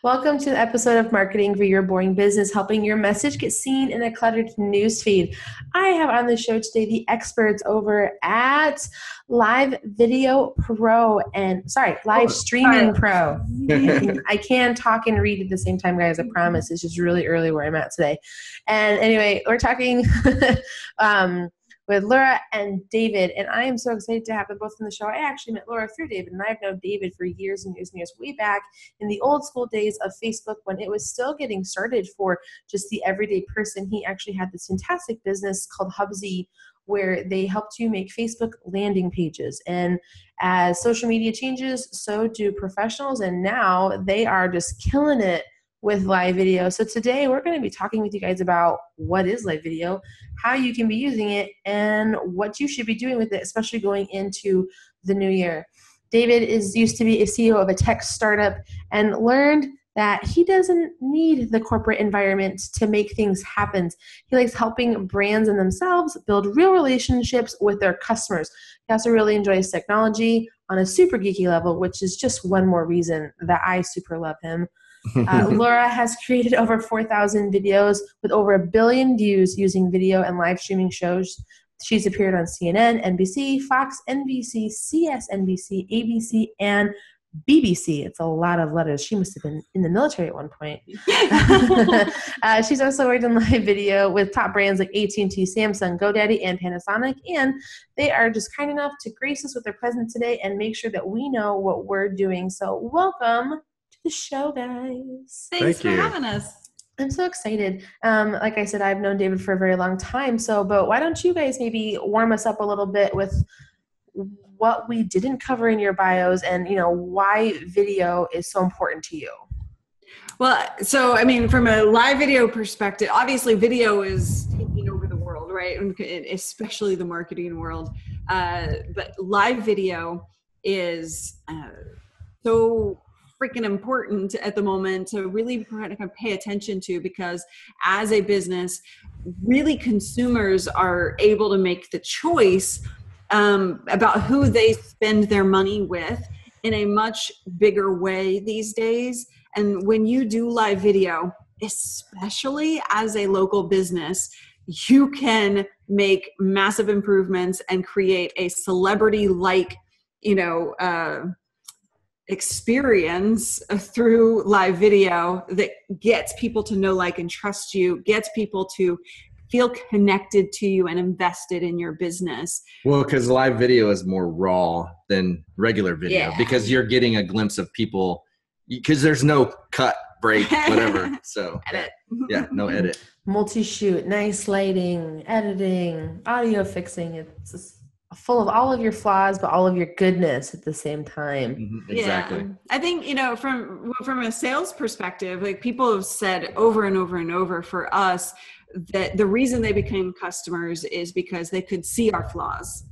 Welcome to the episode of Marketing for Your Boring Business, helping your message get seen in a cluttered newsfeed. I have on the show today the experts over at Live Streaming Pro. I can talk and read at the same time, guys. I promise. It's just really early where I'm at today. And anyway, we're talking with Luria and David, and I am so excited to have them both on the show. I actually met Luria through David, and I've known David for years and years and years, way back in the old school days of Facebook when it was still getting started for just the everyday person. He actually had this fantastic business called Hubsy, where they helped you make Facebook landing pages. And as social media changes, so do professionals, and now they are just killing it with live video. So today we're going to be talking with you guys about what is live video, how you can be using it, and what you should be doing with it, especially going into the new year. David used to be a CEO of a tech startup and learned that he doesn't need the corporate environment to make things happen. He likes helping brands and themselves build real relationships with their customers. He also really enjoys technology on a super geeky level, which is just one more reason that I super love him. Luria has created over 4,000 videos with over 1 billion views using video and live streaming shows. She's appeared on CNN, NBC, Fox, NBC, CSNBC, ABC, and BBC. It's a lot of letters. She must have been in the military at one point. She's also worked in live video with top brands like AT&T, Samsung, GoDaddy, and Panasonic, and they are just kind enough to grace us with their presence today and make sure that we know what we're doing. So welcome the show, guys. Thanks for having us. I'm so excited. Like I said, I've known David for a very long time. But why don't you guys maybe warm us up a little bit with what we didn't cover in your bios and, why video is so important to you? Well, so, from a live video perspective, obviously video is taking over the world, right? Especially the marketing world. But live video is so freaking important at the moment to really kind of pay attention to, because as a business, really consumers are able to make the choice about who they spend their money with in a much bigger way these days. And when you do live video, especially as a local business, you can make massive improvements and create a celebrity-like, experience through live video that gets people to know, like, and trust you, gets people to feel connected to you and invested in your business. Well, because live video is more raw than regular video, because you're getting a glimpse of people, because there's no cut, break, whatever. So edit. No edit. Multi-shoot, nice lighting, editing, audio fixing. It's just full of all of your flaws, but all of your goodness at the same time. Mm-hmm, exactly. Yeah. I think, from a sales perspective, like, people have said over and over and over for us that the reason they became customers is because they could see our flaws.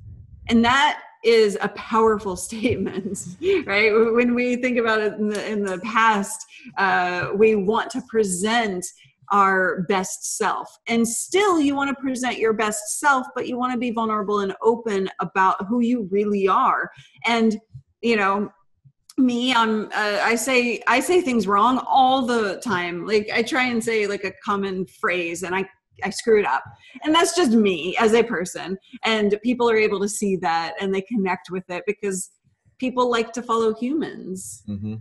And that is a powerful statement, right? When we think about it in the past, we want to present our best self, and still you want to present your best self, but you want to be vulnerable and open about who you really are. And me, I say things wrong all the time. Like, I try and say like a common phrase and I screw it up, and that's just me as a person. And people are able to see that and they connect with it because people like to follow humans. Mm-hmm.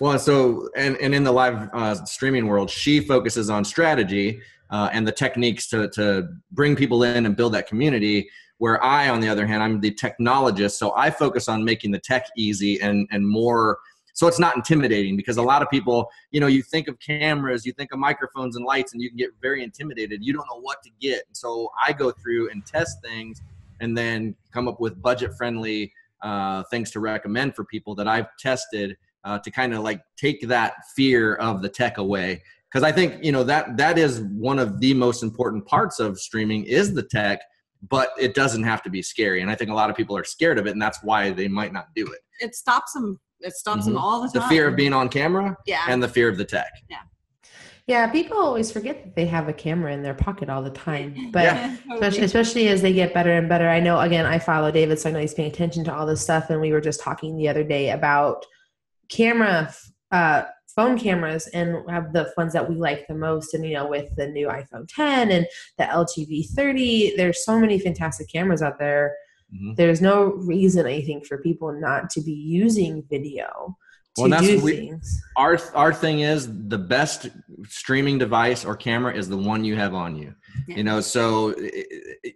Well, so, and in the live streaming world, she focuses on strategy and the techniques to bring people in and build that community, where I, on the other hand, I'm the technologist. So I focus on making the tech easy and more, so it's not intimidating, because a lot of people, you think of cameras, you think of microphones and lights, and you can get very intimidated. You don't know what to get. And so I go through and test things and then come up with budget-friendly things to recommend for people that I've tested to kind of like take that fear of the tech away. Because I think, that is one of the most important parts of streaming is the tech, but it doesn't have to be scary. And I think a lot of people are scared of it, and that's why they might not do it. It stops them. It stops them all the time. The fear of being on camera and the fear of the tech. Yeah. Yeah, people always forget that they have a camera in their pocket all the time. But especially as they get better and better. I know, again, I follow David, so I know he's paying attention to all this stuff. And we were just talking the other day about camera phone cameras and have the ones that we like the most. And, with the new iPhone 10 and the LG V30, there's so many fantastic cameras out there. Mm-hmm. There's no reason, I think, for people not to be using video to do things. Our thing is the best streaming device or camera is the one you have on you. Yeah. So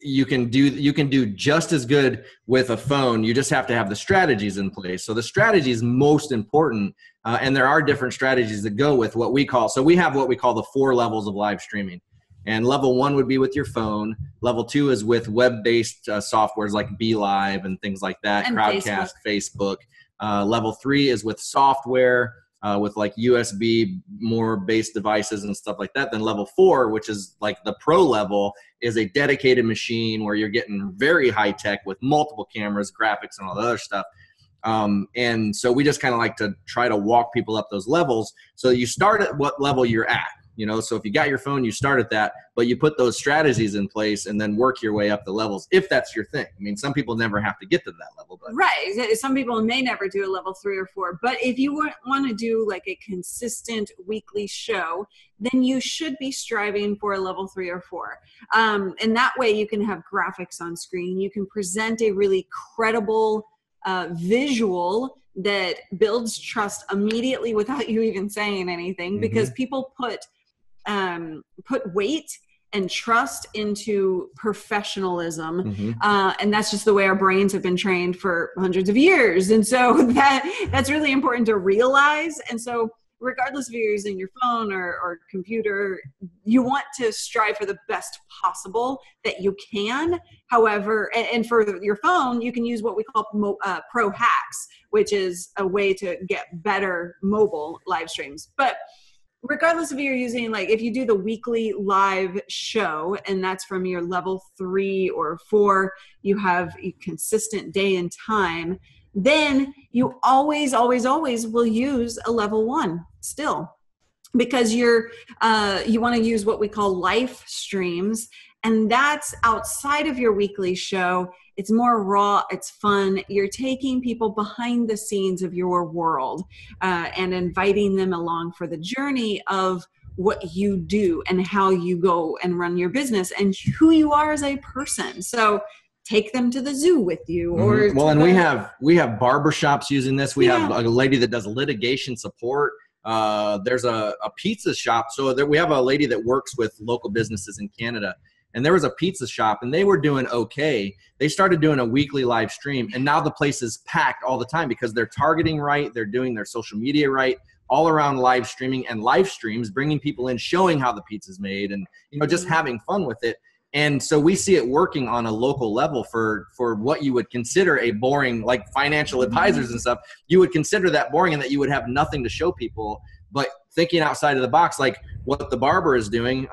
you can do just as good with a phone. You just have to have the strategies in place. So the strategy is most important. And there are different strategies that go with what we call. So we have what we call the 4 levels of live streaming. And level 1 would be with your phone. Level 2 is with web-based softwares like BeLive and things like that, and Crowdcast, Facebook. Level 3 is with software, with like USB more based devices and stuff like that. Then level 4, which is like the pro level, is a dedicated machine where you're getting very high tech with multiple cameras, graphics, and all the other stuff. And so we just kind of like to try to walk people up those levels. So you start at what level you're at. So if you got your phone, you start at that, but you put those strategies in place and then work your way up the levels if that's your thing. I mean, some people never have to get to that level. But. Right. Some people may never do a level 3 or 4, but if you want to do like a consistent weekly show, then you should be striving for a level 3 or 4. And that way you can have graphics on screen. You can present a really credible visual that builds trust immediately without you even saying anything, because people put weight and trust into professionalism. And that's just the way our brains have been trained for hundreds of years. And so that's really important to realize. And so regardless if you're using your phone or computer, you want to strive for the best possible that you can. However, and for your phone, you can use what we call pro hacks, which is a way to get better mobile live streams. But regardless if you're using, like, if you do the weekly live show and that's from your level 3 or 4, you have a consistent day and time, then you always will use a level 1 still, because you want to use what we call live streams, and that's outside of your weekly show. It's more raw, it's fun. You're taking people behind the scenes of your world and inviting them along for the journey of what you do and how you go and run your business and who you are as a person. So take them to the zoo with you. Or and we have barbershops using this. We have a lady that does litigation support. There's a pizza shop. So we have a lady that works with local businesses in Canada. And there was a pizza shop and they were doing okay. They started doing a weekly live stream, and now the place is packed all the time because they're targeting right. They're doing their social media right, all around live streaming and live streams, bringing people in, showing how the pizza's made, and just having fun with it. And so we see it working on a local level for what you would consider a boring, like financial advisors and stuff. You would consider that boring and that you would have nothing to show people. But thinking outside of the box, like what the barber is doing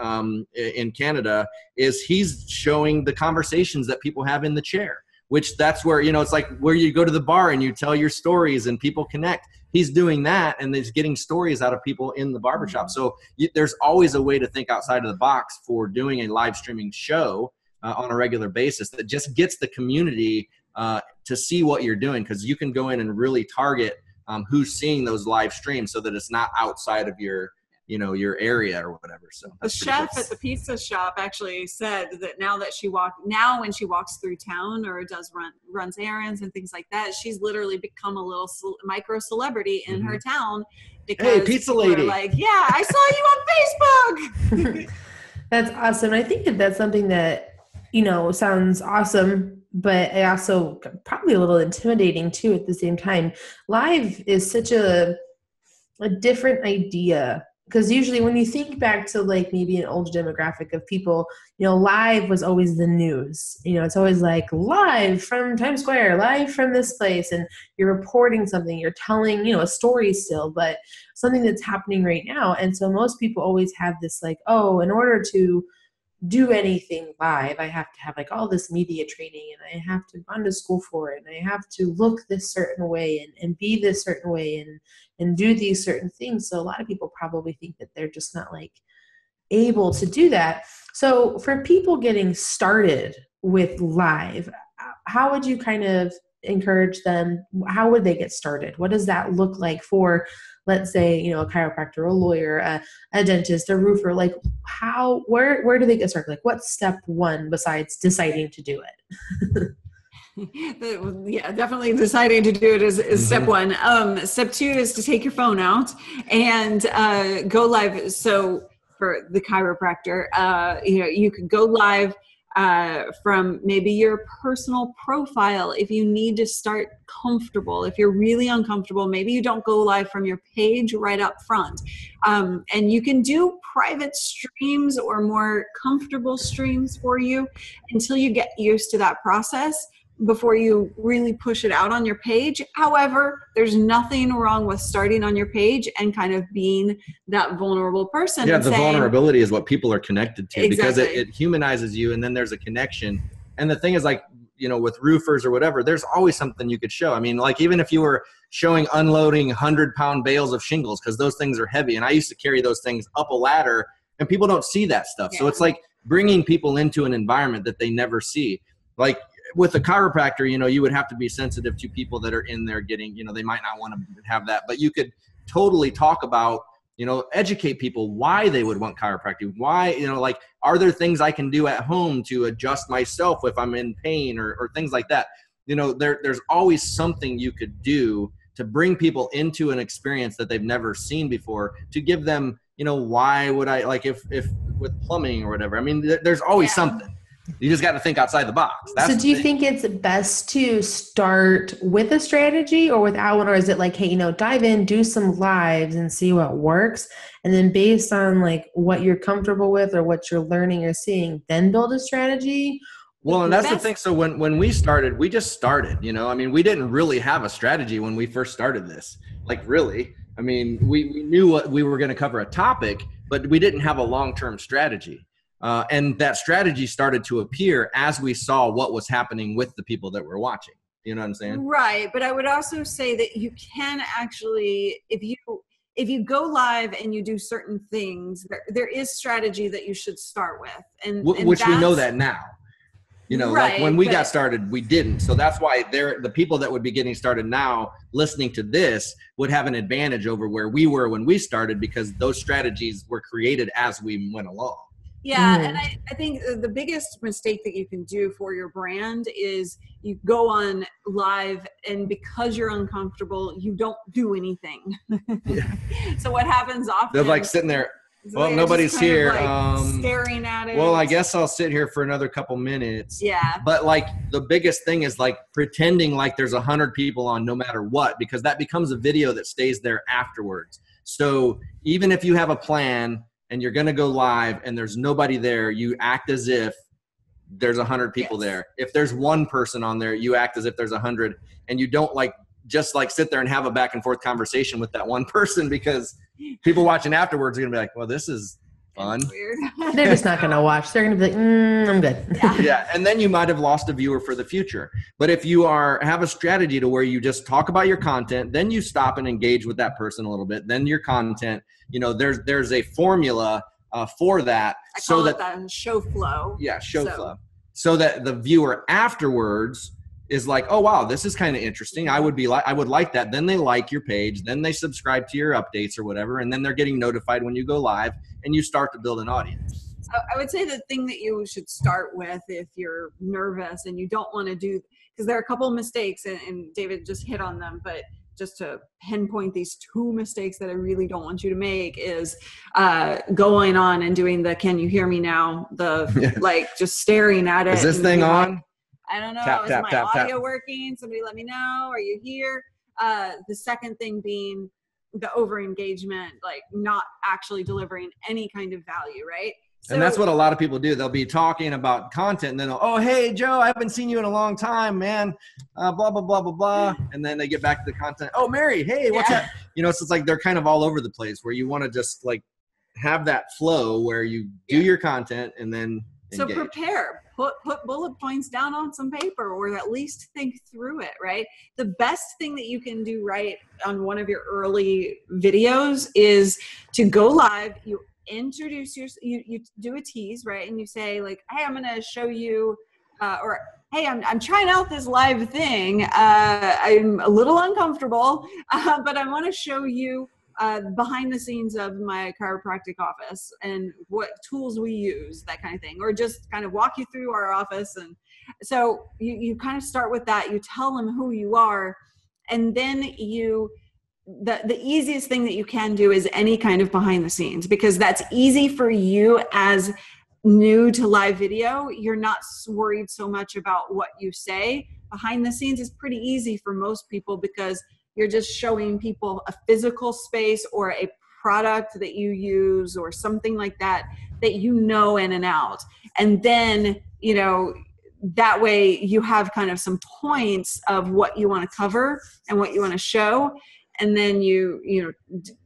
in Canada, is he's showing the conversations that people have in the chair, which that's where, it's like where you go to the bar and you tell your stories and people connect. He's doing that, and he's getting stories out of people in the barbershop. So there's always a way to think outside of the box for doing a live streaming show on a regular basis that just gets the community to see what you're doing, because you can go in and really target who's seeing those live streams so that it's not outside of your area or whatever. So the chef at the pizza shop actually said that when she walks through town or runs errands and things like that, she's literally become a little micro celebrity in her town. Because hey, pizza lady! Like, yeah, I saw you on Facebook. That's awesome. I think that's something that sounds awesome, but it also probably a little intimidating too at the same time. Live is such a different idea. Because usually when you think back to like maybe an older demographic of people, live was always the news. It's always like live from Times Square, live from this place. And you're reporting something, you're telling, a story still, but something that's happening right now. And so most people always have this like, oh, in order to do anything live, I have to have like all this media training, and I have to gone to school for it, and I have to look this certain way and be this certain way and do these certain things. So a lot of people probably think that they're just not like able to do that. So for people getting started with live, how would you kind of encourage them? How would they get started? What does that look like for let's say, you know, a chiropractor, a lawyer, a dentist, a roofer, like where do they get started? Like what's step one besides deciding to do it? Yeah, definitely deciding to do it is step one. Step two is to take your phone out and go live. So for the chiropractor, you know, you could go live from maybe your personal profile if you need to start comfortable. If you're really uncomfortable, maybe you don't go live from your page right up front. And you can do private streams or more comfortable streams for you until you get used to that process before you really push it out on your page. However, there's nothing wrong with starting on your page and kind of being that vulnerable person. Yeah, and the saying, vulnerability is what people are connected to. Exactly. Because it humanizes you, and then there's a connection. And the thing is, like, you know, with roofers or whatever, there's always something you could show. I mean, like, even if you were showing unloading 100-pound bales of shingles, because those things are heavy, and I used to carry those things up a ladder, and people don't see that stuff. Yeah. So it's like bringing people into an environment that they never see. Like, with a chiropractor, you know, you would have to be sensitive to people that are in there getting, you know, they might not want to have that, but you could totally talk about, you know, educate people why they would want chiropractic. Why, you know, like, are there things I can do at home to adjust myself if I'm in pain or things like that? You know, there's always something you could do to bring people into an experience that they've never seen before, to give them, you know, why would I, like, if with plumbing or whatever, I mean, there's always something. You just got to think outside the box. So do you think it's best to start with a strategy or without one? Or is it like, hey, you know, dive in, do some lives and see what works. And then based on like what you're comfortable with or what you're learning or seeing, then build a strategy? Well, and that's the thing. So when we started, we just started, you know, I mean, we didn't really have a strategy when we first started this, like, really. I mean, we knew what we were going to cover a topic, but we didn't have a long-term strategy. And that strategy started to appear as we saw what was happening with the people that were watching. You know what I'm saying? Right. But I would also say that you can actually, if you go live and you do certain things, there is strategy that you should start with. And which we know that now. You know, right, like when we got started, we didn't. So that's why the people that would be getting started now listening to this would have an advantage over where we were when we started, because those strategies were created as we went along. Yeah, and I think the biggest mistake that you can do for your brand is you go on live and because you're uncomfortable, you don't do anything. Yeah. So what happens often? They're like sitting there, well, nobody's here. Staring at it. Well, I guess I'll sit here for another couple minutes. Yeah. But like the biggest thing is like pretending like there's 100 people on no matter what, because that becomes a video that stays there afterwards. So even if you have a plan and you're going to go live and there's nobody there, you act as if there's 100 people there. If there's one person on there, you act as if there's 100, and you don't just sit there and have a back and forth conversation with that one person, because people watching afterwards are going to be like, well, this is fun. Weird. They're just not going to watch. They're going to be like, I'm good. Yeah. And then you might have lost a viewer for the future. But if you have a strategy to where you just talk about your content, then you stop and engage with that person a little bit, then your content, you know, there's a formula for that. I call it the show flow. Yeah, flow. So that the viewer afterwards is like, oh wow, this is kind of interesting. I would like that. Then they like your page, then they subscribe to your updates or whatever, and then they're getting notified when you go live, and you start to build an audience. I would say the thing that you should start with if you're nervous and you don't want to do, because there are a couple of mistakes, and David just hit on them, but just to pinpoint these two mistakes that I really don't want you to make is going on and doing the "can you hear me now?" Just staring at it. Is this thing on? I don't know. Tap, is my audio working? Somebody let me know. Are you here? The second thing being the over engagement, like not actually delivering any kind of value, right? So, and that's what a lot of people do. They'll be talking about content and then, oh, hey, Joe, I haven't seen you in a long time, man. Blah, blah, blah, blah, blah. And then they get back to the content. Oh, Mary, hey, what's up? You know, so it's like they're kind of all over the place, where you want to just like have that flow where you do your content and then engage. So prepare. Put bullet points down on some paper, or at least think through it, right? The best thing that you can do right on one of your early videos is to go live. You introduce you do a tease, right? And you say like, hey, I'm going to show you, or hey, I'm trying out this live thing. I'm a little uncomfortable, but I want to show you behind the scenes of my chiropractic office and what tools we use, that kind of thing, or just kind of walk you through our office. And so you kind of start with that. You tell them who you are, and then the easiest thing that you can do is any kind of behind the scenes, because that's easy for you as new to live video. You're not worried so much about what you say. Behind the scenes is pretty easy for most people, because you're just showing people a physical space or a product that you use or something like that you know in and out. And then, that way you have kind of some points of what you want to cover and what you want to show. And then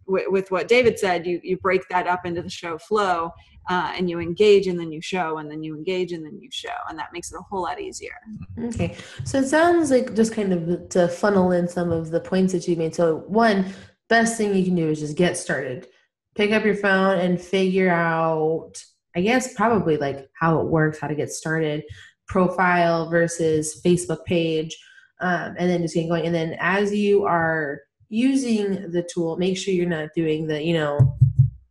with what David said, you break that up into the show flow, and you engage, and then you show, and then you engage, and then you show. And that makes it a whole lot easier. Okay. So it sounds like, just kind of to funnel in some of the points that you made. So one, best thing you can do is just get started. Pick up your phone and figure out, I guess, probably like how it works, how to get started, profile versus Facebook page, and then just get going. And then as you are using the tool, make sure you're not doing the,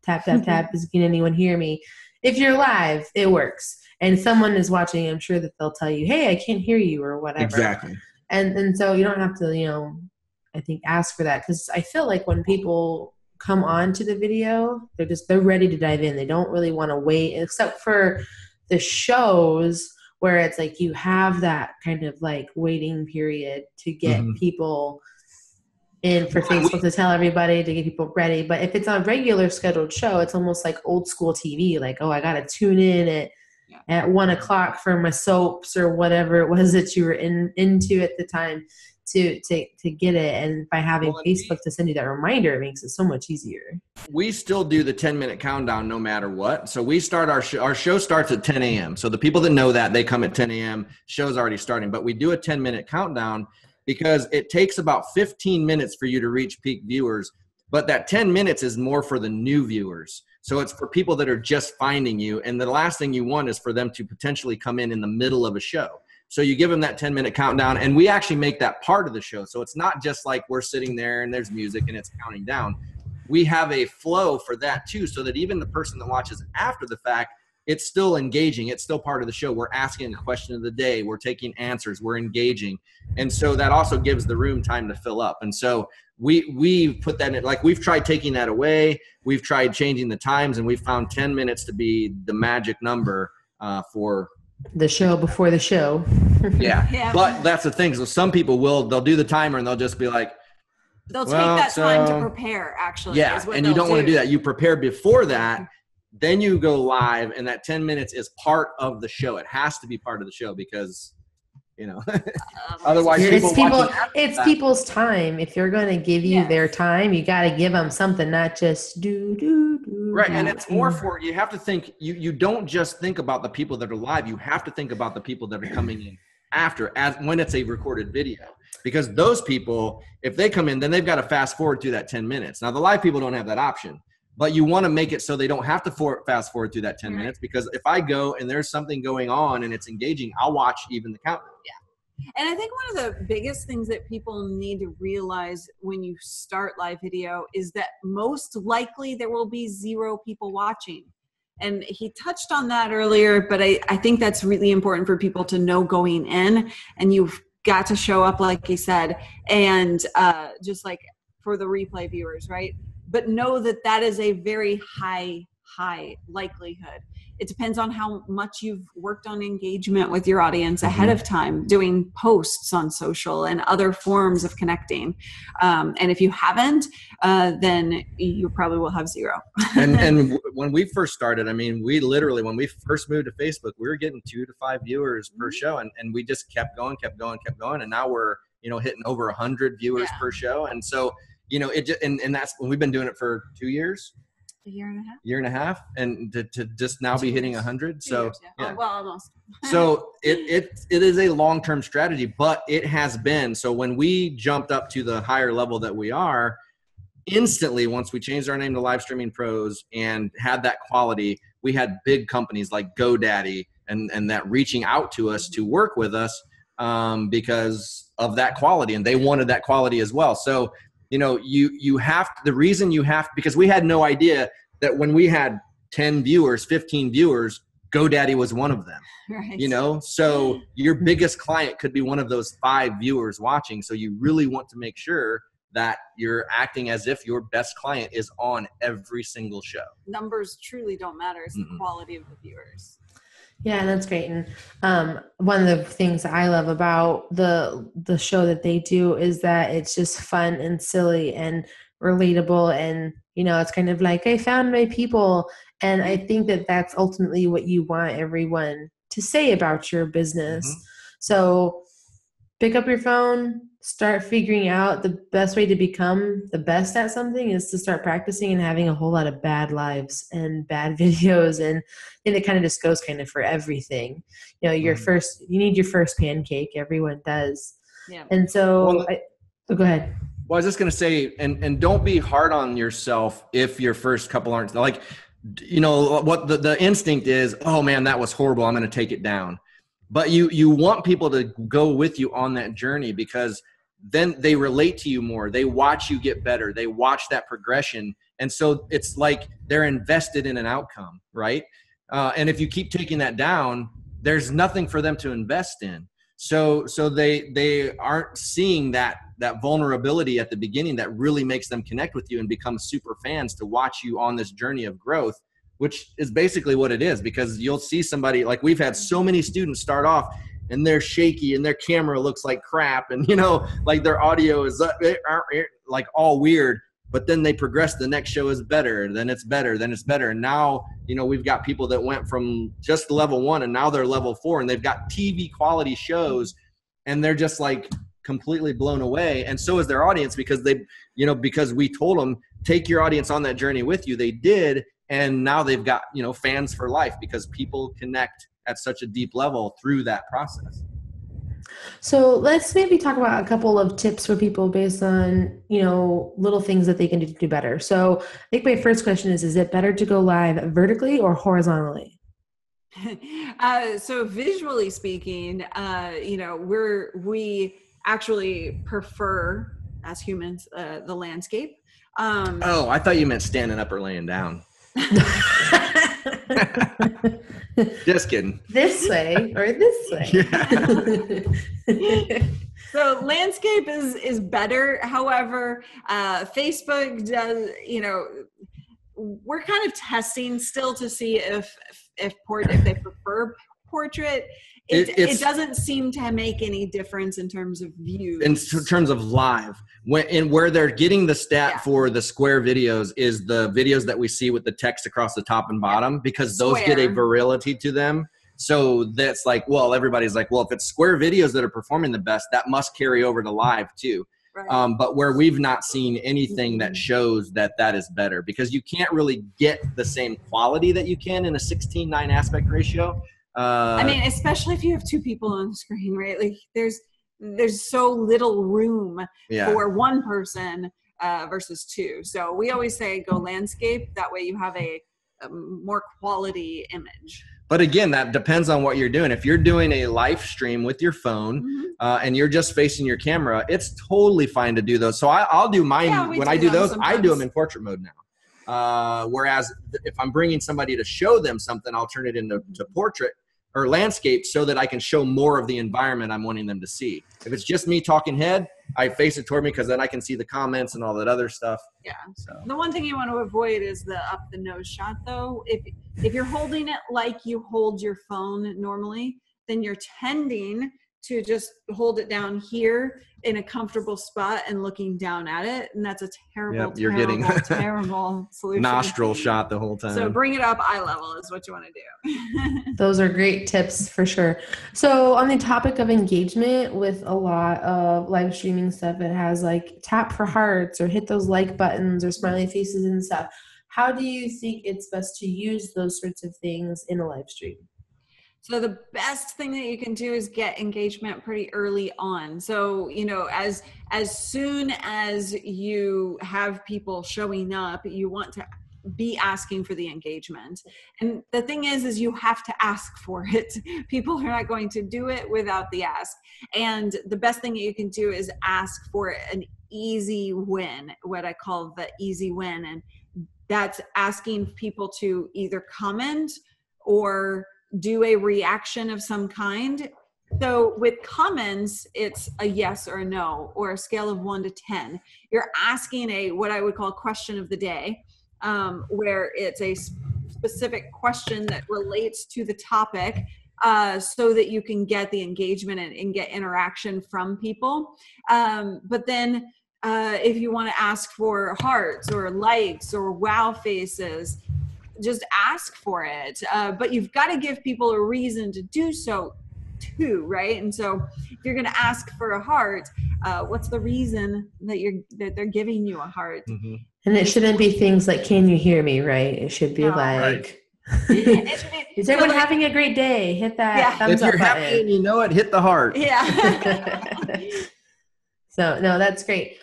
tap, tap, tap, can anyone hear me? If you're live, it works. And someone is watching, I'm sure that they'll tell you, hey, I can't hear you, or whatever. Exactly. And so you don't have to, I think, ask for that, because I feel like when people come on to the video, they're ready to dive in. They don't really want to wait, except for the shows where it's like you have that kind of like waiting period to get people in for Facebook, to tell everybody, to get people ready. But if it's a regular scheduled show, it's almost like old school TV. Like, oh, I got to tune in at 1:00 for my soaps or whatever it was that you were into at the time to get it. And by having Facebook to send you that reminder, it makes it so much easier. We still do the 10-minute countdown no matter what. So we start our show starts at 10 a.m. So the people that know that, they come at 10 a.m. Show's already starting. But we do a 10-minute countdown, because it takes about 15 minutes for you to reach peak viewers. But that 10 minutes is more for the new viewers. So it's for people that are just finding you. And the last thing you want is for them to potentially come in the middle of a show. So you give them that 10-minute countdown, and we actually make that part of the show. So it's not just like we're sitting there and there's music and it's counting down. We have a flow for that too, so that even the person that watches after the fact, it's still engaging. It's still part of the show. We're asking a question of the day. We're taking answers. We're engaging. And so that also gives the room time to fill up. And so we put that in, like, we've tried taking that away. We've tried changing the times, and we've found 10 minutes to be the magic number for the show before the show. Yeah. But that's the thing. So some people they'll do the timer and they'll just be like, they'll take that time to prepare, actually. Yeah. And you don't want to do that. You prepare before that. Then you go live, and that 10 minutes is part of the show. It has to be part of the show, because, otherwise it's people's time. If you're going to give you their time, you got to give them something, not just do. Right. And it's more for, you have to think, you don't just think about the people that are live. You have to think about the people that are coming in after, when it's a recorded video, because those people, if they come in, then they've got to fast forward through that 10 minutes. Now the live people don't have that option. But you want to make it so they don't have to fast forward through that 10 minutes, because if I go and there's something going on and it's engaging, I'll watch even the countdown. Yeah. And I think one of the biggest things that people need to realize when you start live video is that most likely there will be 0 people watching. And he touched on that earlier, but I think that's really important for people to know going in. And you've got to show up, like he said, and just like for the replay viewers, right? But know that is a very high likelihood. It depends on how much you've worked on engagement with your audience ahead of time, doing posts on social and other forms of connecting. And if you haven't, then you probably will have 0. and when we first started, I mean, we literally, when we first moved to Facebook, we were getting 2 to 5 viewers per show. And we just kept going. And now we're, hitting over 100 viewers per show. And so, it just, and that's when we've been doing it for 2 years, a year and a half, and to just now be hitting 100. So Oh, well, almost. So it is a long-term strategy, but it has been. So when we jumped up to the higher level that we are, instantly, once we changed our name to Live Streaming Pros and had that quality, we had big companies like GoDaddy and that reaching out to us to work with us because of that quality, and they wanted that quality as well. So you have to, the reason you have, because we had no idea that when we had 10 viewers, 15 viewers, GoDaddy was one of them. Right. So your biggest client could be one of those 5 viewers watching. So you really want to make sure that you're acting as if your best client is on every single show. Numbers truly don't matter. It's the quality of the viewers. Yeah, that's great. And one of the things that I love about the show that they do is that it's just fun and silly and relatable. And, it's kind of like, I found my people. And I think that that's ultimately what you want everyone to say about your business. Mm-hmm. So pick up your phone, start figuring out the best way to become the best at something is to start practicing and having a whole lot of bad lives and bad videos. And it kind of just goes kind of for everything. You need your first pancake. Everyone does. Yeah. And so go ahead. Well, I was just going to say, and don't be hard on yourself if your first couple aren't like, what the instinct is, oh man, that was horrible, I'm going to take it down. But you want people to go with you on that journey because then they relate to you more. They watch you get better. They watch that progression. And so it's like they're invested in an outcome, right? And if you keep taking that down, there's nothing for them to invest in. So they aren't seeing that vulnerability at the beginning that really makes them connect with you and become super fans to watch you on this journey of growth, which is basically what it is. Because you'll see somebody, like we've had so many students start off and they're shaky and their camera looks like crap and, like their audio is like all weird. But then they progress. The next show is better. Then it's better. Then it's better. And now, we've got people that went from just level 1 and now they're level 4 and they've got TV quality shows and they're just like completely blown away. And so is their audience because because we told them, take your audience on that journey with you. They did. And now they've got, fans for life because people connect at such a deep level through that process. So let's maybe talk about a couple of tips for people based on, little things that they can do better. So I think my first question is it better to go live vertically or horizontally? So visually speaking, we actually prefer as humans, the landscape. I thought you meant standing up or laying down. Just kidding. This way or this way. Yeah. So landscape is better. However, Facebook does, we're kind of testing still to see if they prefer portrait. It doesn't seem to make any difference in terms of views. In terms of live. Where they're getting the stat for the square videos is the videos that we see with the text across the top and bottom, because those get a virality to them. So that's like, well, everybody's like, well, if it's square videos that are performing the best, that must carry over to live too. Right. But where we've not seen anything that shows that is better, because you can't really get the same quality that you can in a 16:9 aspect ratio. Especially if you have 2 people on the screen, right? Like there's so little room for one person versus 2. So we always say go landscape. That way you have a more quality image. But again, that depends on what you're doing. If you're doing a live stream with your phone and you're just facing your camera, it's totally fine to do those. So I'll do mine when I do those. Sometimes. I do them in portrait mode now. Whereas if I'm bringing somebody to show them something, I'll turn it into portrait or landscape so that I can show more of the environment I'm wanting them to see. If it's just me talking head, I face it toward me because then I can see the comments and all that other stuff. Yeah. So. The one thing you want to avoid is the up the nose shot though. If you're holding it like you hold your phone normally, then you're tending to just hold it down here in a comfortable spot and looking down at it. And that's a terrible solution. Nostril shot the whole time. So bring it up eye level is what you want to do. Those are great tips for sure. So on the topic of engagement with a lot of live streaming stuff, it has like tap for hearts or hit those like buttons or smiley faces and stuff. How do you think it's best to use those sorts of things in a live stream? So the best thing that you can do is get engagement pretty early on. So, as soon as you have people showing up, you want to be asking for the engagement. And the thing is you have to ask for it. People are not going to do it without the ask. And the best thing that you can do is ask for an easy win, what I call the easy win. And that's asking people to either comment or do a reaction of some kind. So with comments, it's a yes or a no, or a scale of 1 to 10. You're asking what I would call question of the day, where it's a specific question that relates to the topic, so that you can get the engagement and get interaction from people. But then if you want to ask for hearts or likes or wow faces, just ask for it. But you've got to give people a reason to do so too, right? And so if you're going to ask for a heart, what's the reason that they're giving you a heart? Mm-hmm. And it shouldn't be things like, can you hear me, right? It should be like, is everyone having a great day? Hit that thumbs up button. If you're happy and you know it, hit the heart. Yeah. So, no, that's great.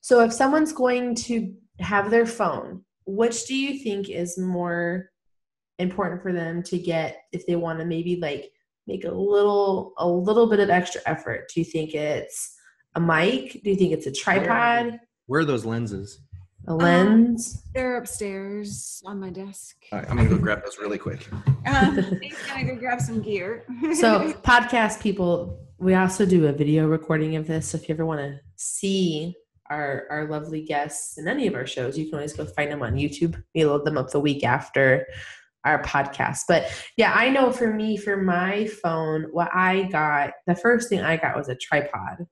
So if someone's going to have their phone, which do you think is more important for them to get if they want to maybe like make a little bit of extra effort? Do you think it's a mic? Do you think it's a tripod? Where are those lenses? A lens? They're upstairs on my desk. All right, I'm going to go grab those really quick. He's going to go grab some gear. So podcast people, we also do a video recording of this. So if you ever want to see our lovely guests in any of our shows, you can always go find them on YouTube. We load them up the week after our podcast. But yeah, I know for me, for my phone, the first thing I got was a tripod.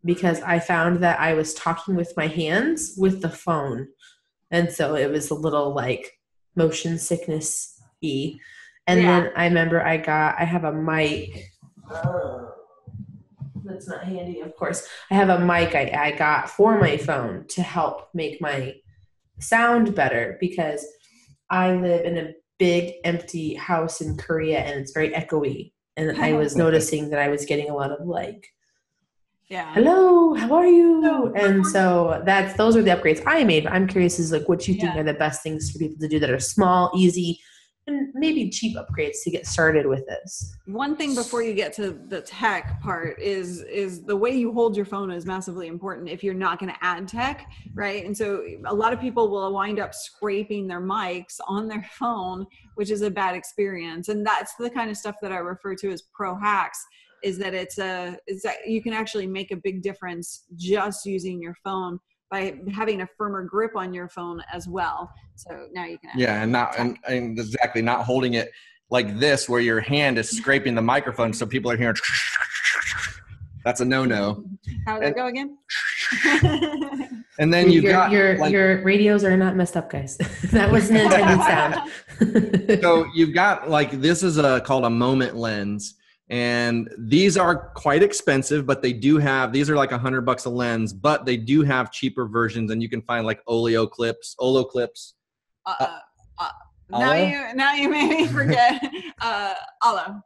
Because I found that I was talking with my hands with the phone. And so it was a little like motion sickness-y. And then I remember I have a mic. That's not handy, of course. I have a mic I got for my phone to help make my sound better, because I live in a big empty house in Korea and it's very echoey. And I was noticing that I was getting a lot of like, hello, how are you? And so those are the upgrades I made. But I'm curious is like what you think are the best things for people to do that are small, easy, and maybe cheap upgrades to get started with this. One thing before you get to the tech part is the way you hold your phone is massively important if you're not going to add tech, right? And so a lot of people will wind up scraping their mics on their phone, which is a bad experience. And that's the kind of stuff that I refer to as pro hacks, is that it's that you can actually make a big difference just using your phone by having a firmer grip on your phone as well. So now you can and exactly, not holding it like this where your hand is scraping the microphone so people are hearing. That's a no-no. How did that go again? And then your radios are not messed up, guys. That was an intended sound. So you've got this is called a moment lens. And these are quite expensive, but they do have, these are like $100 a lens, but they do have cheaper versions, and you can find like Olo clips. Now you made me forget.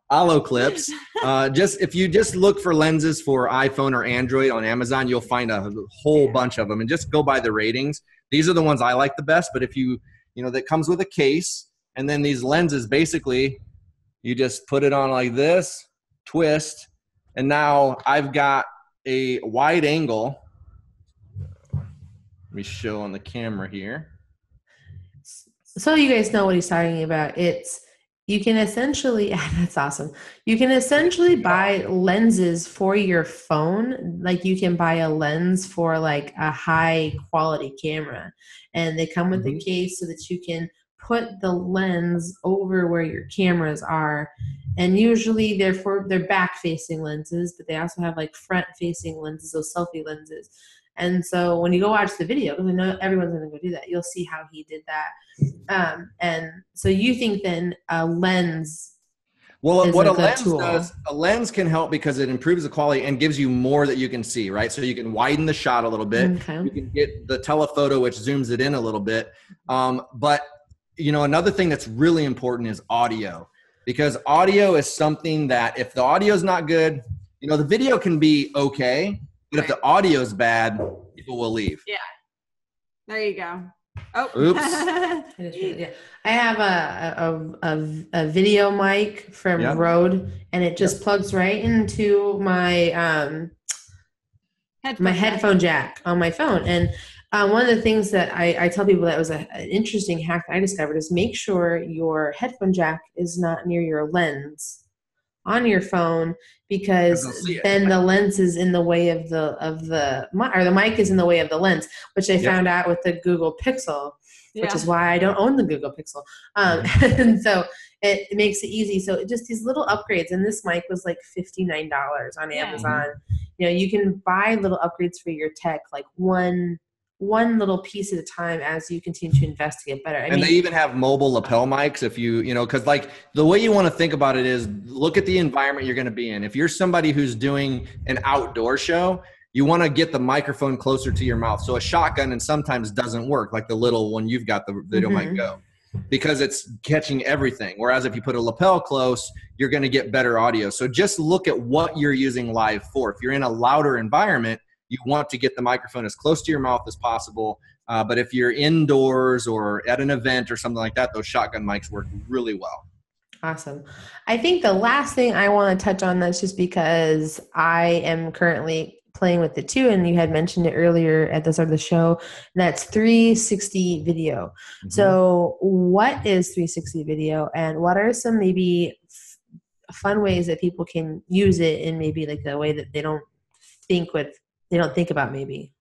Olo clips. If you just look for lenses for iPhone or Android on Amazon, you'll find a whole bunch of them, and just go by the ratings. These are the ones I like the best, but if that comes with a case, and then these lenses, basically you just put it on like this, twist, and now I've got a wide angle. Let me show on the camera here. So you guys know what he's talking about. You can essentially, that's awesome. You can essentially buy lenses for your phone. Like you can buy a lens for like a high quality camera, and they come with a case so that you can put the lens over where your cameras are. And usually they're back facing lenses, but they also have like front facing lenses, those selfie lenses. And so when you go watch the video, because I know everyone's going to go do that, you'll see how he did that. And so you think then a lens Well, what a lens does, a lens can help because it improves the quality and gives you more that you can see, right? So you can widen the shot a little bit. Okay. You can get the telephoto, which zooms it in a little bit. But, another thing that's really important is audio. Because audio is something that if the audio is not good, the video can be okay, but if the audio is bad, people will leave. Yeah. There you go. Oh, Oops. It is really, yeah. I have a video mic from Yep. Rode, and it just plugs right into my headphone jack on my phone. And one of the things that I tell people that was an interesting hack that I discovered is make sure your headphone jack is not near your lens on your phone, because then the lens is in the way of the mic is in the way of the lens, which I found out with the Google Pixel, which is why I don't own the Google Pixel. And so it makes it easy. So just these little upgrades, and this mic was like $59 on Amazon. You know, you can buy little upgrades for your tech, like one little piece at a time as you continue to invest to get better. I mean, they even have mobile lapel mics if you know, because like the way you want to think about it is look at the environment you're going to be in. If you're somebody who's doing an outdoor show, you want to get the microphone closer to your mouth. So a shotgun and sometimes doesn't work, like the little one you've got, the video might go, because it's catching everything. Whereas if you put a lapel close, you're going to get better audio. So just look at what you're using live for. If you're in a louder environment, you want to get the microphone as close to your mouth as possible. But if you're indoors or at an event or something like that, those shotgun mics work really well. Awesome. I think the last thing I want to touch on, that's just because I am currently playing with it too, and you had mentioned it earlier at the start of the show, and that's 360 video. So what is 360 video, and what are some maybe fun ways that people can use it in maybe like a way that they don't think about maybe?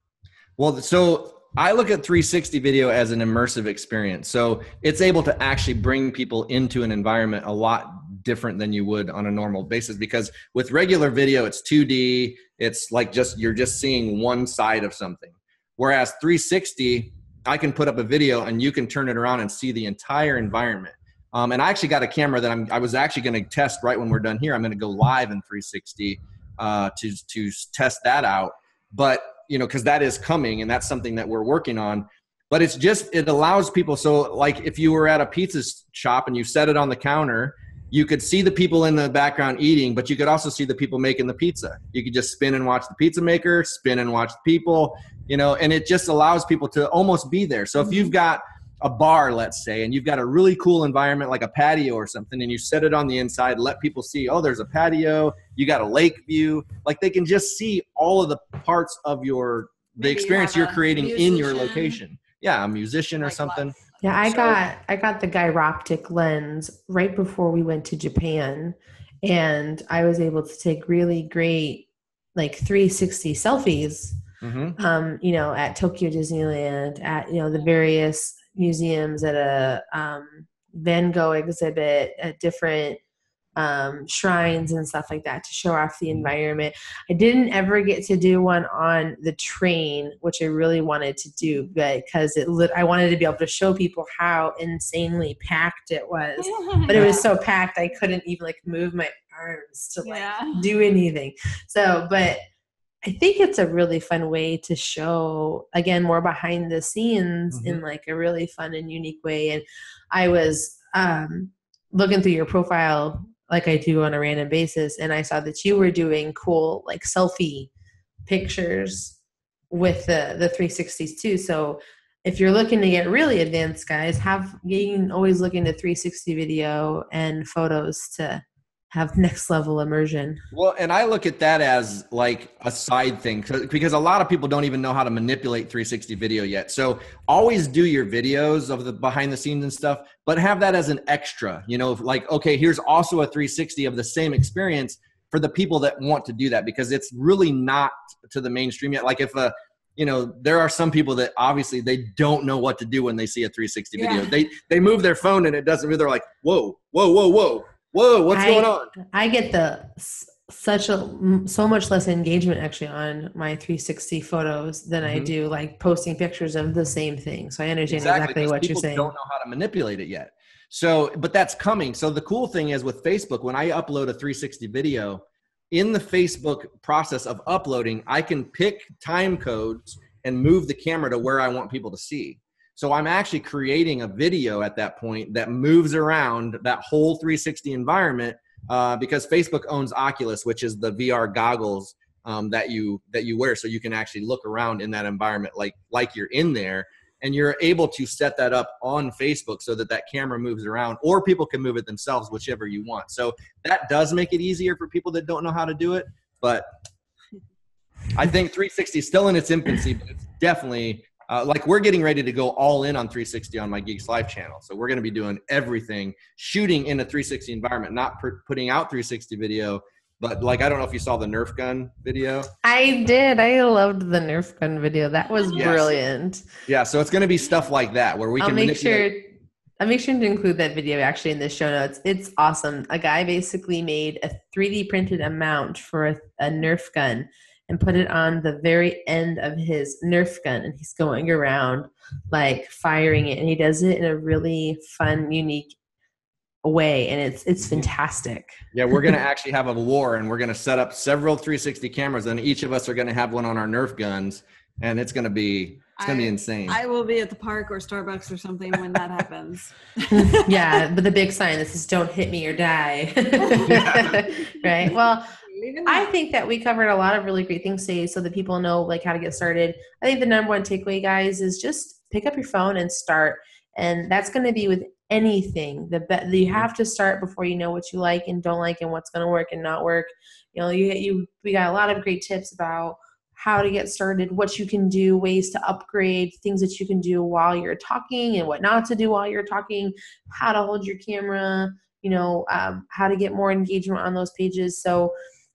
Well, so I look at 360 video as an immersive experience. So it's able to actually bring people into an environment a lot different than you would on a normal basis, because with regular video, it's 2D. It's like you're just seeing one side of something. Whereas 360, I can put up a video and you can turn it around and see the entire environment. And I actually got a camera that I was actually going to test right when we're done here. I'm going to go live in 360 to test that out. But, you know, because that is coming and that's something that we're working on. But it allows people. So like if you were at a pizza shop and you set it on the counter, you could see the people in the background eating, but you could also see the people making the pizza. You could just spin and watch the pizza maker, spin and watch the people, you know, and it just allows people to almost be there. So if you've got a bar, let's say, and you've got a really cool environment like a patio or something, and you set it on the inside, let people see, oh, there's a patio, you got a lake view, like they can just see all of the parts of the experience you're creating in your location. Yeah, a musician or something. Yeah, I got the gyroptic lens right before we went to Japan, and I was able to take really great like 360 selfies, you know, at Tokyo Disneyland, at, you know, the various museums, at a Van Gogh exhibit, at different shrines and stuff like that, to show off the environment. I didn't ever get to do one on the train, which I really wanted to do, because I wanted to be able to show people how insanely packed it was. But it was so packed I couldn't even like move my arms to like do anything. So, but I think it's a really fun way to show, again, more behind the scenes in like a really fun and unique way. And I was looking through your profile like I do on a random basis, and I saw that you were doing cool like selfie pictures with the 360s too. So if you're looking to get really advanced, guys, you can always look into 360 video and photos to have next level immersion. Well, and I look at that as like a side thing, because a lot of people don't even know how to manipulate 360 video yet. So always do your videos of the behind the scenes and stuff, but have that as an extra, you know, like, okay, here's also a 360 of the same experience for the people that want to do that, because it's really not to the mainstream yet. Like you know, there are some people that obviously they don't know what to do when they see a 360 video. They move their phone and it doesn't move. They're like, whoa, what's going on? I get so much less engagement actually on my 360 photos than I do like posting pictures of the same thing. So I understand exactly what you're saying. People don't know how to manipulate it yet. So, but that's coming. So the cool thing is with Facebook, when I upload a 360 video, in the Facebook process of uploading, I can pick time codes and move the camera to where I want people to see. So I'm actually creating a video at that point that moves around that whole 360 environment, because Facebook owns Oculus, which is the VR goggles that you wear, so you can actually look around in that environment like you're in there. And you're able to set that up on Facebook so that that camera moves around, or people can move it themselves, whichever you want. So that does make it easier for people that don't know how to do it. But I think 360 is still in its infancy, but it's definitely like we're getting ready to go all in on 360 on my Geeks Live channel. So we're going to be doing everything, shooting in a 360 environment, not putting out 360 video. But like, I don't know if you saw the Nerf gun video. I did. I loved the Nerf gun video. That was brilliant. Yeah. So it's going to be stuff like that where we can manipulate. I'll make sure to include that video actually in the show notes. It's awesome. A guy basically made a 3D printed a mount for a Nerf gun and put it on the very end of his Nerf gun. And he's going around like firing it. And he does it in a really fun, unique way, and it's fantastic. Yeah, we're going to actually have a war, and we're going to set up several 360 cameras, and each of us are going to have one on our Nerf guns, and it's going to be insane. I will be at the park or Starbucks or something when that happens. Yeah, but the big sign that says "Don't hit me or die." Right. Well, I think that we covered a lot of really great things today, so that people know like how to get started. I think the number one takeaway, guys, is just pick up your phone and start, and that's going to be with anything. You have to start before you know what you like and don't like and what's going to work and not work. You know, we got a lot of great tips about how to get started, what you can do, ways to upgrade, things that you can do while you're talking and what not to do while you're talking, how to hold your camera, you know, how to get more engagement on those pages. So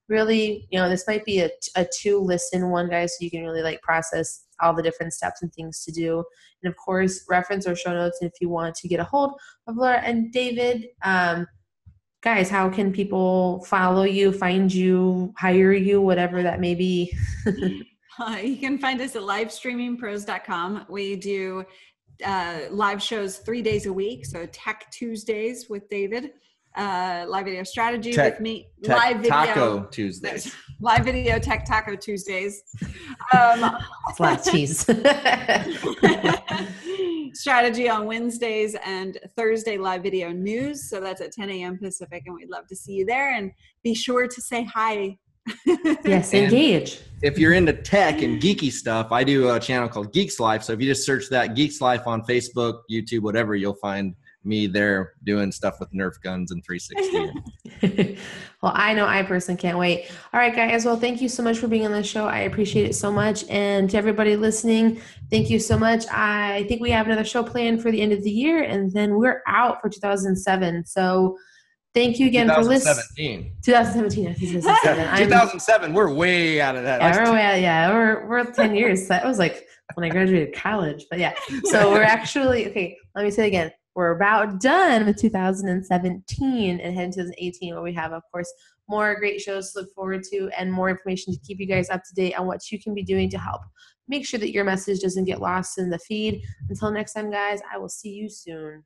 really, you know, this might be a 2-listen one, guys, so you can really like process all the different steps and things to do. And of course, reference or show notes if you want to get a hold of Laura and David. Guys, how can people follow you, find you, hire you, whatever that may be? You can find us at livestreamingpros.com. We do live shows 3 days a week. So Tech Tuesdays with David, live video strategy with me, live video Taco Tuesdays, live video Tech Taco Tuesdays. It's a lot of cheese. Strategy on Wednesdays, and Thursday live video news. So that's at 10 a.m. Pacific, and we'd love to see you there. And be sure to say hi. Yes, engage. If you're into tech and geeky stuff, I do a channel called Geeks Life. So if you just search that, Geeks Life on Facebook, YouTube, whatever, you'll find me there doing stuff with Nerf guns and 360. Well, I know I personally can't wait. All right, guys. Well, thank you so much for being on the show. I appreciate it so much. And to everybody listening, thank you so much. I think we have another show planned for the end of the year, and then we're out for 2007. So thank you again for listening. 2017. 2007. We're way out of that. We're 10 years. That was like when I graduated college. But yeah, so we're actually, okay, let me say it again. We're about done with 2017 and heading to 2018, where we have, of course, more great shows to look forward to and more information to keep you guys up to date on what you can be doing to help make sure that your message doesn't get lost in the feed. Until next time, guys, I will see you soon.